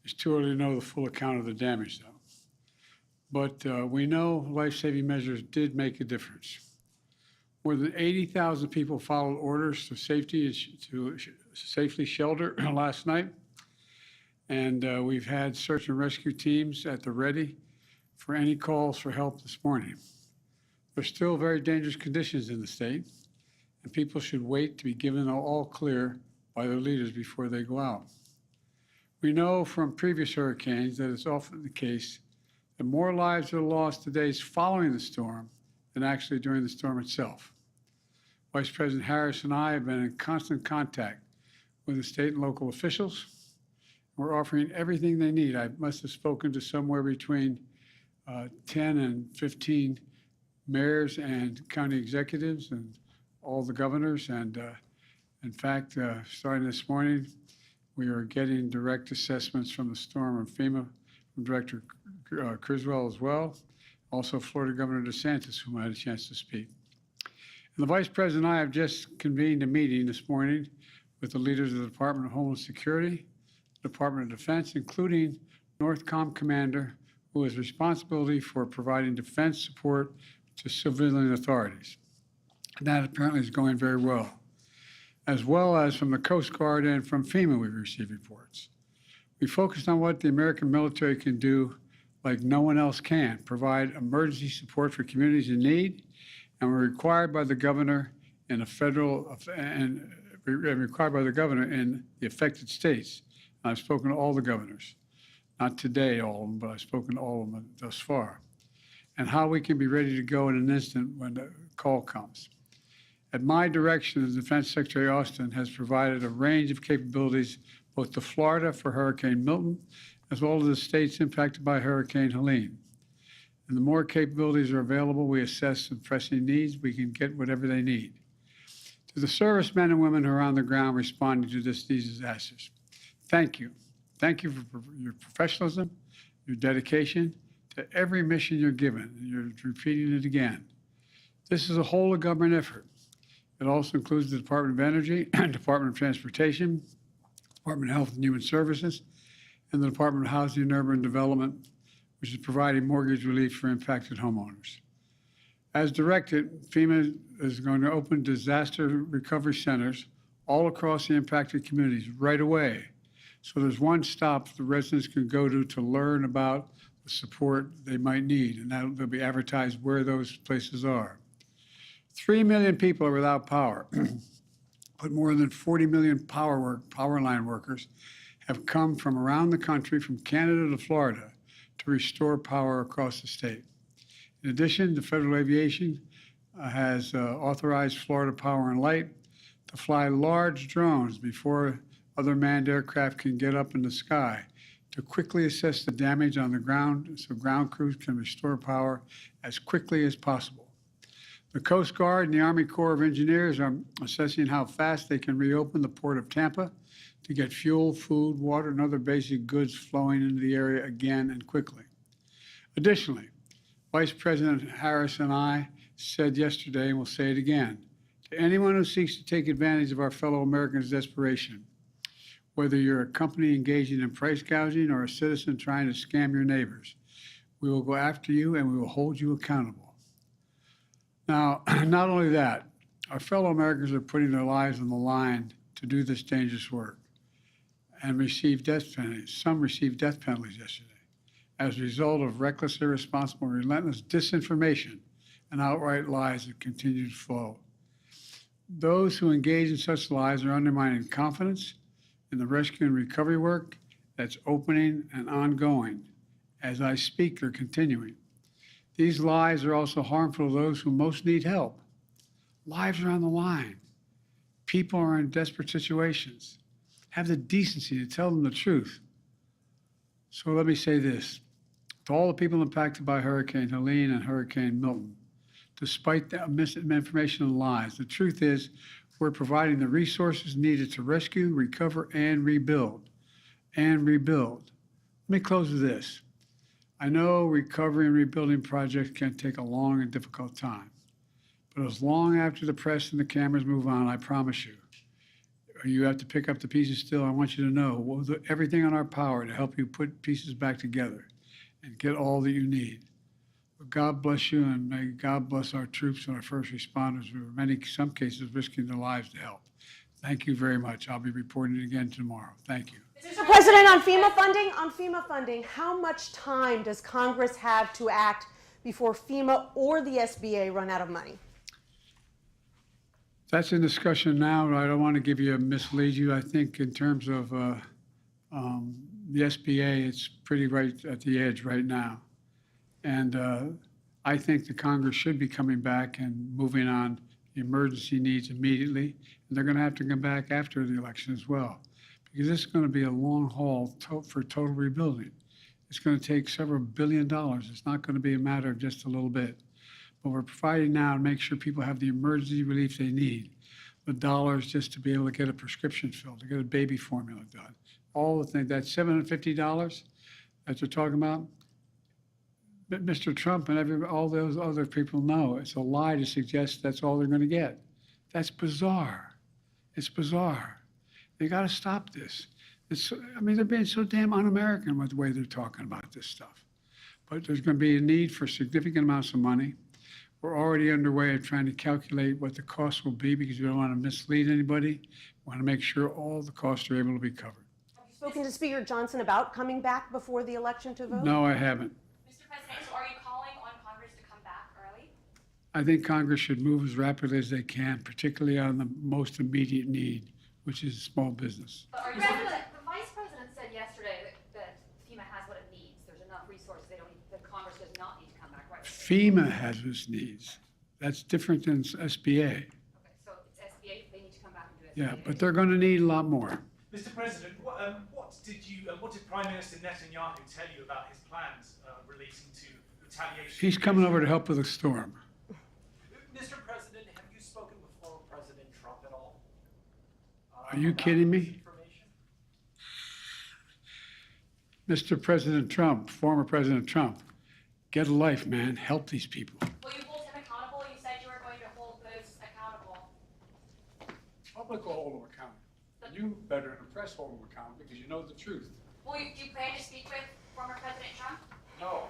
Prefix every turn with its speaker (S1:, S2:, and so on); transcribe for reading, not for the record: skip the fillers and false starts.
S1: It's too early to know the full account of the damage, though. But we know life-saving measures did make a difference. More than 80,000 people followed orders to safely shelter last night. And we've had search and rescue teams at the ready for any calls for help this morning. There's still very dangerous conditions in the state, and people should wait to be given all clear by their leaders before they go out. We know from previous hurricanes that it's often the case that more lives are lost the days following the storm than actually during the storm itself. Vice President Harris and I have been in constant contact with the state and local officials. We're offering everything they need. I must have spoken to somewhere between 10 and 15 mayors and county executives and all the governors. And in fact, starting this morning, we are getting direct assessments from the storm of FEMA from Director Criswell as well. Also Florida Governor DeSantis, whom I had a chance to speak. And the Vice President and I have just convened a meeting this morning with the leaders of the Department of Homeland Security, Department of Defense, including NORTHCOM Commander, who has responsibility for providing defense support to civilian authorities. And that apparently is going very well as from the Coast Guard and from FEMA we've received reports. We focused on what the American military can do like no one else can, provide emergency support for communities in need, and we're required by the governor in a federal and required by the governor in the affected states. I've spoken to all the governors, not today all of them, but I've spoken to all of them thus far, and how we can be ready to go in an instant when the call comes. At my direction, the Defense Secretary Austin has provided a range of capabilities both to Florida for Hurricane Milton, as well as the states impacted by Hurricane Helene. And the more capabilities are available, we assess the pressing needs, we can get whatever they need. To the servicemen and women who are on the ground responding to these disasters, thank you. Thank you for your professionalism, your dedication to every mission you're given. You're repeating it again. This is a whole of government effort. It also includes the Department of Energy, Department of Transportation, Department of Health and Human Services, and the Department of Housing and Urban Development, which is providing mortgage relief for impacted homeowners. As directed, FEMA is going to open disaster recovery centers all across the impacted communities right away. So there's one stop the residents can go to learn about the support they might need, and they'll be advertised where those places are. 3 million people are without power, but more than 40 million power line workers have come from around the country, from Canada to Florida, to restore power across the state. In addition, the Federal Aviation has authorized Florida Power and Light to fly large drones before other manned aircraft can get up in the sky to quickly assess the damage on the ground so ground crews can restore power as quickly as possible. The Coast Guard and the Army Corps of Engineers are assessing how fast they can reopen the port of Tampa to get fuel, food, water, and other basic goods flowing into the area again and quickly. Additionally, Vice President Harris and I said yesterday, and we'll say it again, to anyone who seeks to take advantage of our fellow Americans' desperation, whether you're a company engaging in price gouging or a citizen trying to scam your neighbors, we will go after you and we will hold you accountable. Now, not only that, our fellow Americans are putting their lives on the line to do this dangerous work and receive death penalties. Some received death penalties yesterday as a result of reckless, irresponsible, relentless disinformation and outright lies that continue to flow. Those who engage in such lies are undermining confidence in the rescue and recovery work that's opening and ongoing. As I speak, they're continuing. These lies are also harmful to those who most need help. Lives are on the line. People are in desperate situations. Have the decency to tell them the truth. So let me say this. To all the people impacted by Hurricane Helene and Hurricane Milton, despite the misinformation and lies, the truth is we're providing the resources needed to rescue, recover, and rebuild. Let me close with this. I know recovery and rebuilding projects can take a long and difficult time, but as long after the press and the cameras move on, I promise you, you have to pick up the pieces still. I want you to know we'll do everything in our power to help you put pieces back together and get all that you need. But God bless you, and may God bless our troops and our first responders who are some cases risking their lives to help. Thank you very much. I'll be reporting it again tomorrow. Thank you.
S2: Mr. President, on FEMA funding, how much time does Congress have to act before FEMA or the SBA run out of money?
S1: That's in discussion now, but I don't want to mislead you. I think in terms of the SBA, it's pretty right at the edge right now. And I think the Congress should be coming back and moving on the emergency needs immediately. And they're going to have to come back after the election as well, because this is going to be a long haul for total rebuilding. It's going to take several $1 billion. It's not going to be a matter of just a little bit. But we're providing now to make sure people have the emergency relief they need, the dollars just to be able to get a prescription filled, to get a baby formula done. All the things, that $750 that they're talking about, Mr. Trump and all those other people know it's a lie to suggest that's all they're going to get. That's bizarre. It's bizarre. They got to stop this. They're being so damn un-American with the way they're talking about this stuff. But there's going to be a need for significant amounts of money. We're already underway of trying to calculate what the costs will be because we don't want to mislead anybody. We want to make sure all the costs are able to be covered.
S2: Have you spoken to Speaker Johnson about coming back before the election to vote?
S1: No, I haven't.
S3: Mr. President, so are you calling on Congress to come back early?
S1: I think Congress should move as rapidly as they can, particularly on the most immediate need, which is small business.
S3: But
S4: The Vice President said yesterday that FEMA has what it needs. There's enough resources. The Congress does not need to come back right away.
S1: FEMA has its needs. That's different than SBA.
S4: Okay, so it's SBA. They need to come back and do SBA.
S1: Yeah, but they're going to need a lot more.
S5: Mr. President, what did Prime Minister Netanyahu tell you about his plans relating to retaliation?
S1: He's coming over to help with the storm.
S6: Mr. President, have you spoken with former President Trump at all?
S1: Are you kidding me? Mr. President Trump, former President Trump, get a life, man. Help these people.
S3: Will you hold him accountable? You said you were going to hold those accountable.
S1: Public will hold them accountable. You better than the press hold them accountable because you know the truth.
S3: Do you plan to speak with former President Trump?
S1: No.